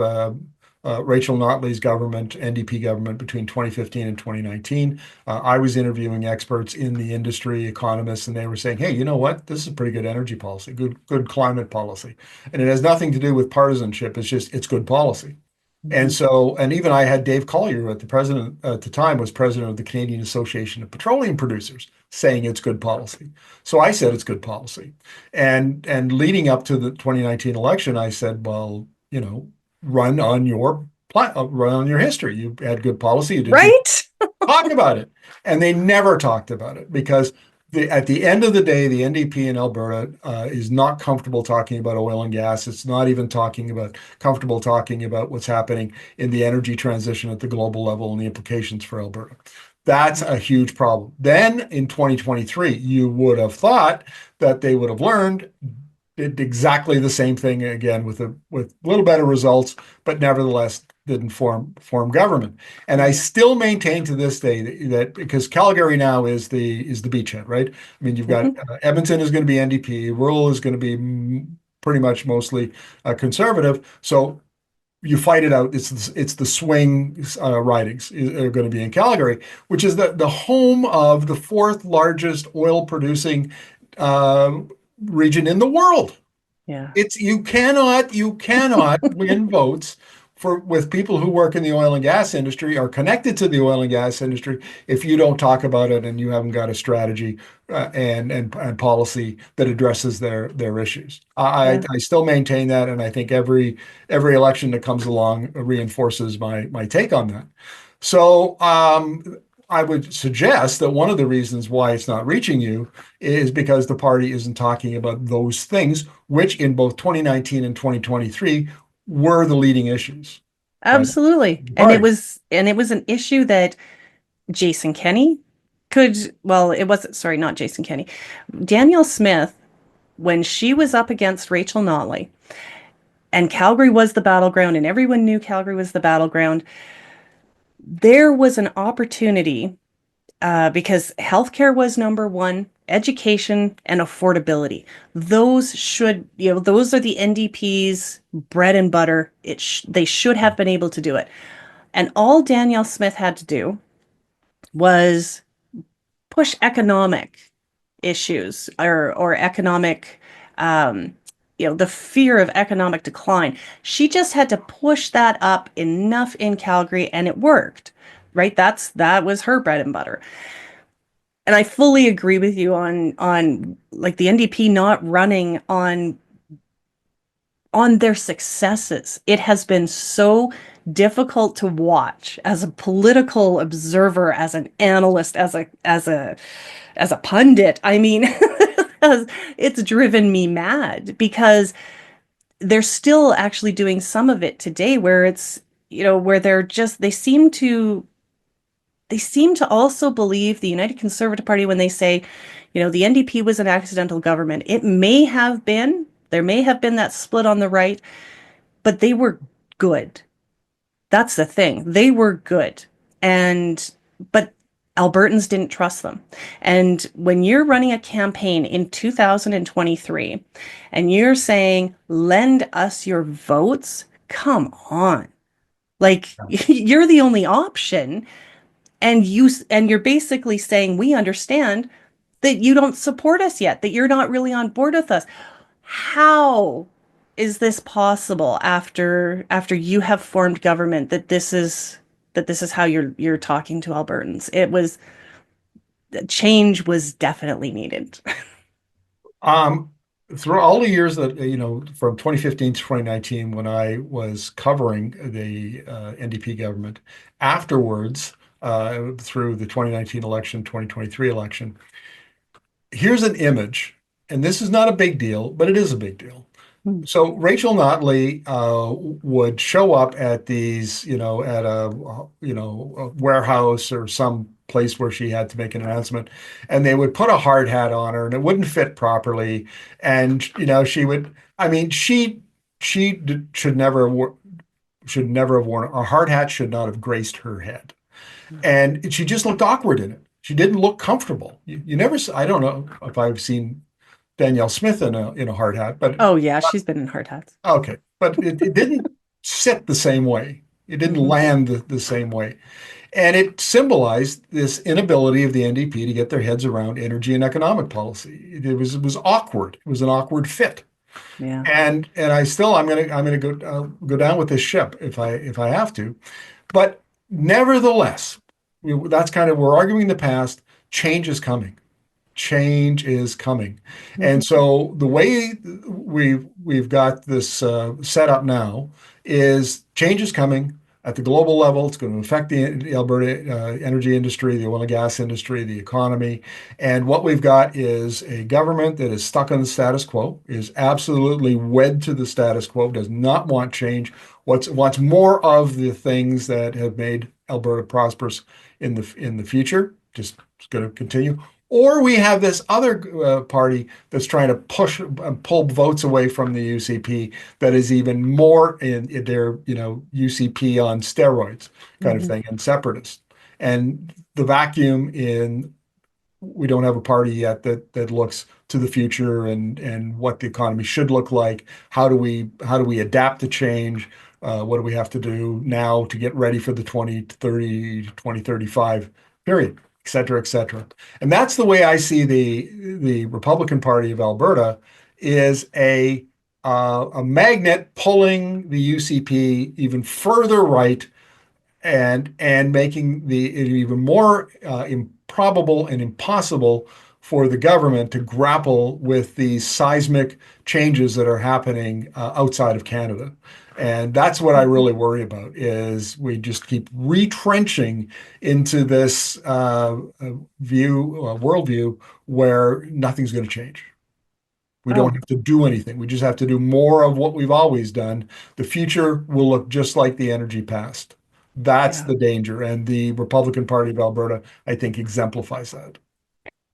Rachel Notley's government, NDP government between 2015 and 2019. I was interviewing experts in the industry, economists, and they were saying, "Hey, you know what? This is a pretty good energy policy, good climate policy, and it has nothing to do with partisanship. It's good policy." And Mhm. so, and even I had Dave Collier at the president at the time was president of the Canadian Association of Petroleum Producers saying it's good policy. So I said it's good policy. And leading up to the 2019 election, I said, well, run on your run on your history. You had good policy. You did good. Right? Talk about it. And they never talked about it because at the end of the day, the NDP in Alberta is not comfortable talking about oil and gas. It's not even comfortable talking about what's happening in the energy transition at the global level and the implications for Alberta. That's a huge problem. Then in 2023, you would have thought that they would have learned, did exactly the same thing again with a little better results, but nevertheless didn't form government. And I Yeah. still maintain to this day that because Calgary now is the beachhead, right? I mean, you've got Mhm. Edmonton is going to be NDP, rural is going to be pretty much mostly conservative. So you fight it out. It's the swing ridings are going to be in Calgary, which is the home of the fourth largest oil producing uh, region in the world. Yeah. It's you cannot win votes for with people who work in the oil and gas industry are connected to the oil and gas industry if you don't talk about it and you haven't got a strategy and policy that addresses their issues. I Yeah. I still maintain that, and I think every election that comes along reinforces my take on that. So I would suggest that one of the reasons why it's not reaching you is because the party isn't talking about those things, which in both 2019 and 2023 were the leading issues by Absolutely. the And it party. was and it was an issue that Jason Kenney well, it wasn't, sorry, not Jason Kenney. Danielle Smith, when she was up against Rachel Notley, and Calgary was the battleground, and everyone knew Calgary was the battleground, there was an opportunity because healthcare was number one, education and affordability. Those are the NDP's bread and butter. They should have been able to do it. And all Danielle Smith had to do was push economic issues or economic the fear of economic decline. She just had to push that up enough in Calgary and it worked. Right? That was her bread and butter. And I fully agree with you on like the NDP not running on their successes. It has been so difficult to watch as a political observer, as an analyst, as a pundit. I mean, it's driven me mad because they're still actually doing some of it today where where they seem to also believe the United Conservative Party when they say, the NDP was an accidental government. There may have been that split on the right, but they were good. That's the thing. They were good. But Albertans didn't trust them. And when you're running a campaign in 2023 and you're saying, lend us your votes, come on. Like you're the only option. And you're basically saying, we understand that you don't support us yet, that you're not really on board with us. How is this possible after you have formed government that this is how you're talking to Albertans? Change was definitely needed. Um, Through all the years that, from 2015 to 2019, when I was covering the NDP government, afterwards, through the 2019 election, 2023 election, here's an image, and this is not a big deal, but it is a big deal. So Rachel Notley would show up at these, at a warehouse or some place where she had to make an announcement, and they would put a hard hat on her, and it wouldn't fit properly, and she would. I mean, should never have worn a hard hat. Should not have graced her head, and she just looked awkward in it. She didn't look comfortable. You never. I don't know if I've seen Danielle Smith in a hard hat, but Oh yeah, she's been in hard hats. okay, but it didn't sit the same way. It didn't Hmm. land the same way. And it symbolized this inability of the NDP to get their heads around energy and economic policy. It was awkward. It was an awkward fit. Yeah. And I'm gonna go down with this ship if I have to. But nevertheless, that's kind of we're arguing the past. Change is coming. Change is coming. And Hmm. so the way we've got this set up now is change is coming at the global level. It's going to affect the Alberta energy industry, the oil and gas industry, the economy. And what we've got is a government that is stuck on the status quo, is absolutely wed to the status quo, does not want change, wants more of the things that have made Alberta prosperous in the future. Just going to continue. Or we have this other party that's trying to pull votes away from the UCP that is even more in their, UCP on steroids kind of Hmm. thing, and separatists. And the vacuum we don't have a party yet that looks to the future and what the economy should look like. How do we adapt to change? What do we have to do now to get ready for the 2030 2035 period, et cetera, et cetera. And that's the way I see the Republican Party of Alberta is a magnet pulling the UCP even further right and making it even more improbable and impossible for the government to grapple with these seismic changes that are happening outside of Canada. And that's what I really worry about is we just keep retrenching into this worldview where nothing's going to change. We don't Oh have to do anything. We just have to do more of what we've always done. The future will look just like the energy past. That's yeah. the danger. And the Republican Party of Alberta, I think, exemplifies that.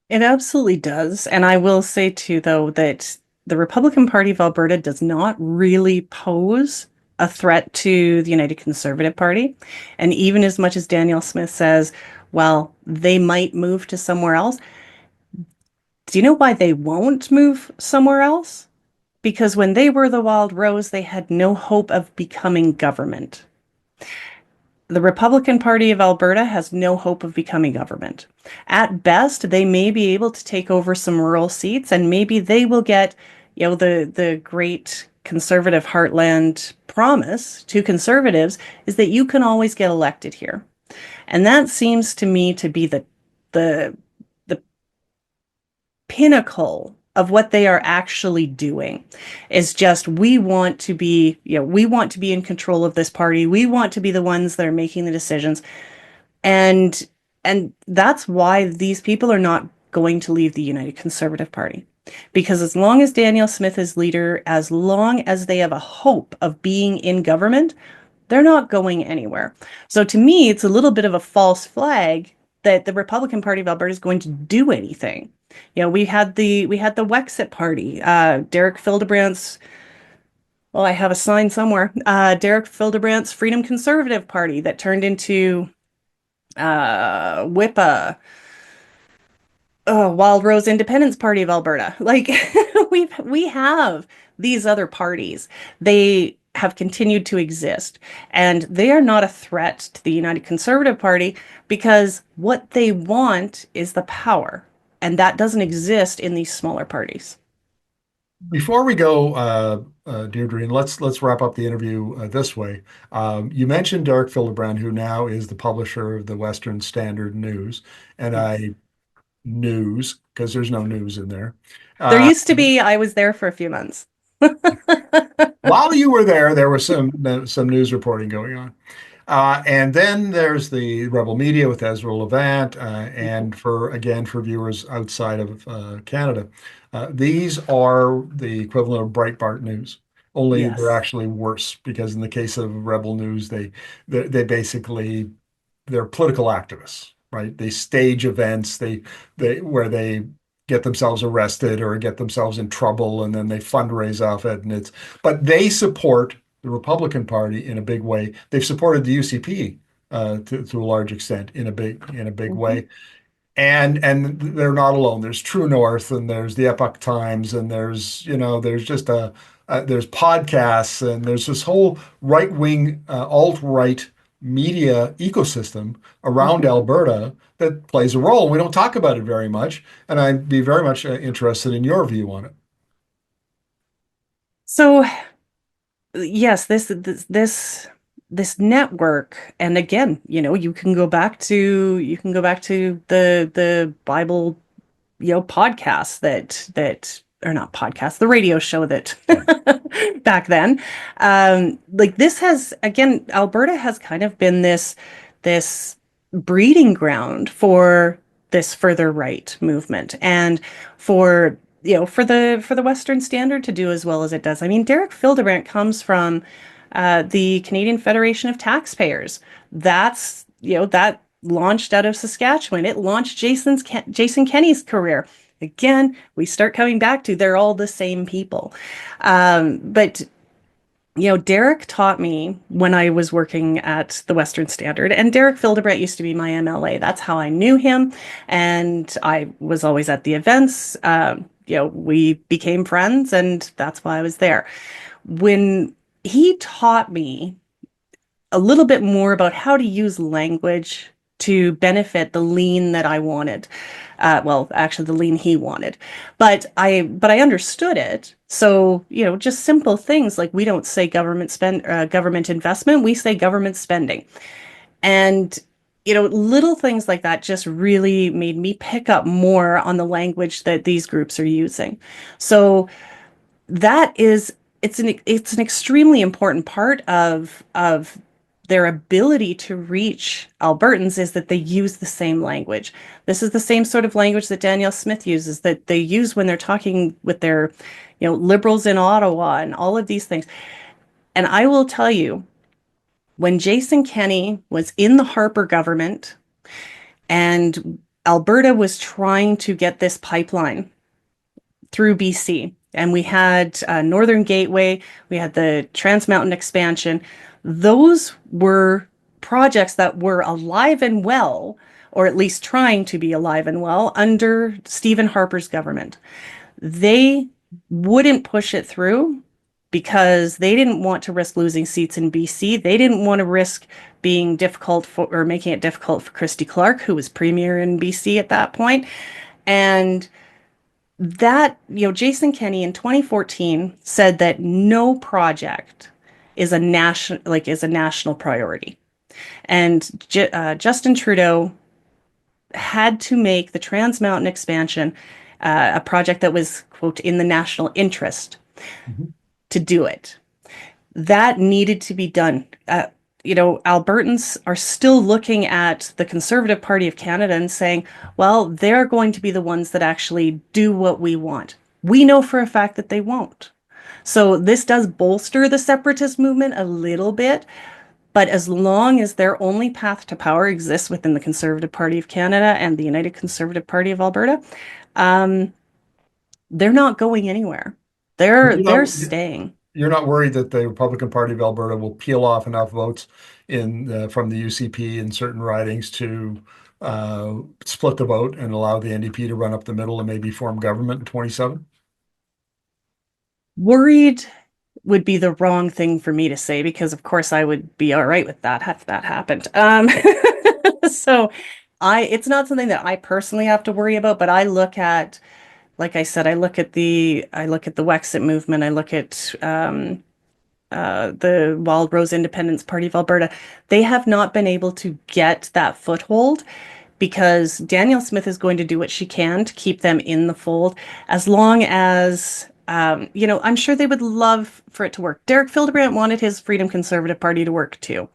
It absolutely does. And I will say too, though, that the Republican Party of Alberta does not really pose a threat to the United Conservative Party. And even as much as Danielle Smith says, well, they might move to somewhere else. Do you know why they won't move somewhere else? Because when they were the Wild Rose, they had no hope of becoming government. The Republican Party of Alberta has no hope of becoming government. At best, they may be able to take over some rural seats and maybe they will get, the great conservative heartland promise to conservatives is that you can always get elected here. And that seems to me to be the the pinnacle of what they are actually doing is just we want to be in control of this party. We want to be the ones that are making the decisions. And that's why these people are not going to leave the United Conservative Party. Because as long as Danielle Smith is leader, as long as they have a hope of being in government, they're not going anywhere. So to me, it's a little bit of a false flag that the Republican Party of Alberta is going to do anything. We had the Wexit Party, Derek Fildebrandt's. Well, I have a sign somewhere. Derek Fildebrandt's Freedom Conservative Party that turned into WIPA, Wild Rose Independence Party of Alberta. Like we have these other parties. They have continued to exist, and they are not a threat to the United Conservative Party because what they want is the power, and that doesn't exist in these smaller parties. Before we go, Deirdre, and let's wrap up the interview this way. You mentioned Derek Fildebrandt, who now is the publisher of the Western Standard News, and Yes. I news because there's no news in there. There Uh, used to be, I was there for a few months. while you were there was some news reporting going on. And then there's the Rebel Media with Ezra Levant, and for viewers outside of Canada, these are the equivalent of Breitbart News. Only they're Yes. actually worse because in the case of Rebel News, they basically they're political activists, right? They stage events, they where they get themselves arrested or get themselves in trouble, and then they fundraise off it. But they support the Republican Party in a big way. They've supported the UCP to a large extent in a big Mhm. way, and they're not alone. There's True North, and there's the Epoch Times, and there's just there's podcasts, and there's this whole right wing alt right media ecosystem around Mhm. Alberta that plays a role. We don't talk about it very much, and I'd be very much interested in your view on it. So yes, this network, and again, you can go back to the Bible, podcasts that or not podcasts, the radio show that Yeah. back then. Like this has again, Alberta has kind of been this breeding ground for this further right movement and for the Western Standard to do as well as it does. I mean, Derek Fildebrandt comes from the Canadian Federation of Taxpayers. That launched out of Saskatchewan. It launched Jason Kenney's career. Again, we start coming back to they're all the same people. But Derek taught me when I was working at the Western Standard, and Derek Fildebrandt used to be my MLA. That's how I knew him, and I was always at the events. We became friends, and that's why I was there. When he taught me a little bit more about how to use language to benefit the lean that I wanted. Well, actually, the lean he wanted, but I understood it. So just simple things like we don't say government investment, we say government spending, and little things like that just really made me pick up more on the language that these groups are using. So that is it's an extremely important part of their ability to reach Albertans is that they use the same language. This is the same sort of language that Danielle Smith uses, that they use when they're talking with their, liberals in Ottawa and all of these things. And I will tell you, when Jason Kenney was in the Harper government and Alberta was trying to get this pipeline through BC. And we had Northern Gateway, we had the Trans Mountain expansion. Those were projects that were alive and well, or at least trying to be alive and well, under Stephen Harper's government. They wouldn't push it through because they didn't want to risk losing seats in BC. They didn't want to risk being difficult for or making it difficult for Christy Clark, who was premier in BC at that point. And Jason Kenney in 2014 said that no project is a national priority. And Justin Trudeau had to make the Trans Mountain expansion a project that was, quote, in the national interest Mhm. to do it. That needed to be done. Albertans are still looking at the Conservative Party of Canada and saying, well, they're going to be the ones that actually do what we want. We know for a fact that they won't. So this does bolster the separatist movement a little bit, but as long as their only path to power exists within the Conservative Party of Canada and the United Conservative Party of Alberta, um, they're not going anywhere. They're You're they're not, staying. you're not worried that the Republican Party of Alberta will peel off enough votes from the UCP in certain ridings to split the vote and allow the NDP to run up the middle and maybe form government in 27? Worried would be the wrong thing for me to say because of course I would be all right with that if that happened. So it's not something that I personally have to worry about, but I look at, like I said, I look at the Wexit movement, I look at the Wild Rose Independence Party of Alberta. They have not been able to get that foothold because Danielle Smith is going to do what she can to keep them in the fold as long as I'm sure they would love for it to work. Derek Fildebrandt wanted his Freedom Conservative Party to work too.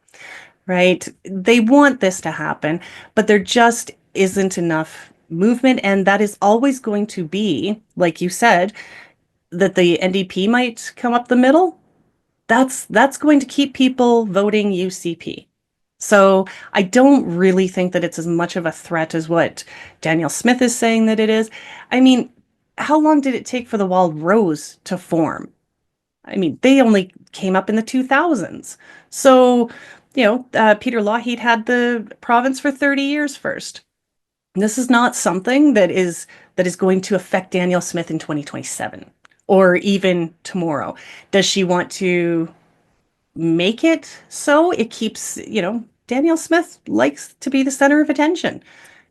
right? They want this to happen, but there just isn't enough movement. And that is always going to be, like you said, that the NDP might come up the middle. That's going to keep people voting UCP. So I don't really think that it's as much of a threat as what Danielle Smith is saying that it is. I mean, how long did it take for the Wild Rose to form? I mean, they only came up in the 2000s. So, Peter Lougheed had the province for 30 years first. This is not something that is going to affect Danielle Smith in 2027 or even tomorrow. Does she want to make it so it keeps, Danielle Smith likes to be the center of attention.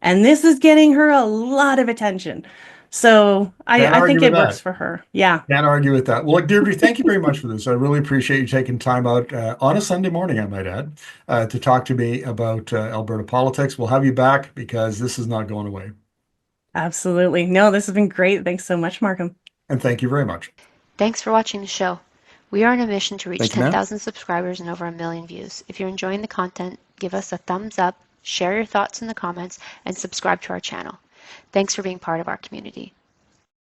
And this is getting her a lot of attention. So Can't I argue think with it works that. for her. Yeah, Can't argue with that. Well, look, Deirdre, thank you very much for this. I really appreciate you taking time out on a Sunday morning, I might add, to talk to me about Alberta politics. We'll have you back because this is not going away. absolutely. No, this has been great. Thanks so much, Markham. And thank you very much. Thanks for watching the show. We are on a mission to reach Thank you, ma'am. 10,000 subscribers and over 1 million views. If you're enjoying the content, give us a thumbs up, share your thoughts in the comments, and subscribe to our channel. Thanks for being part of our community.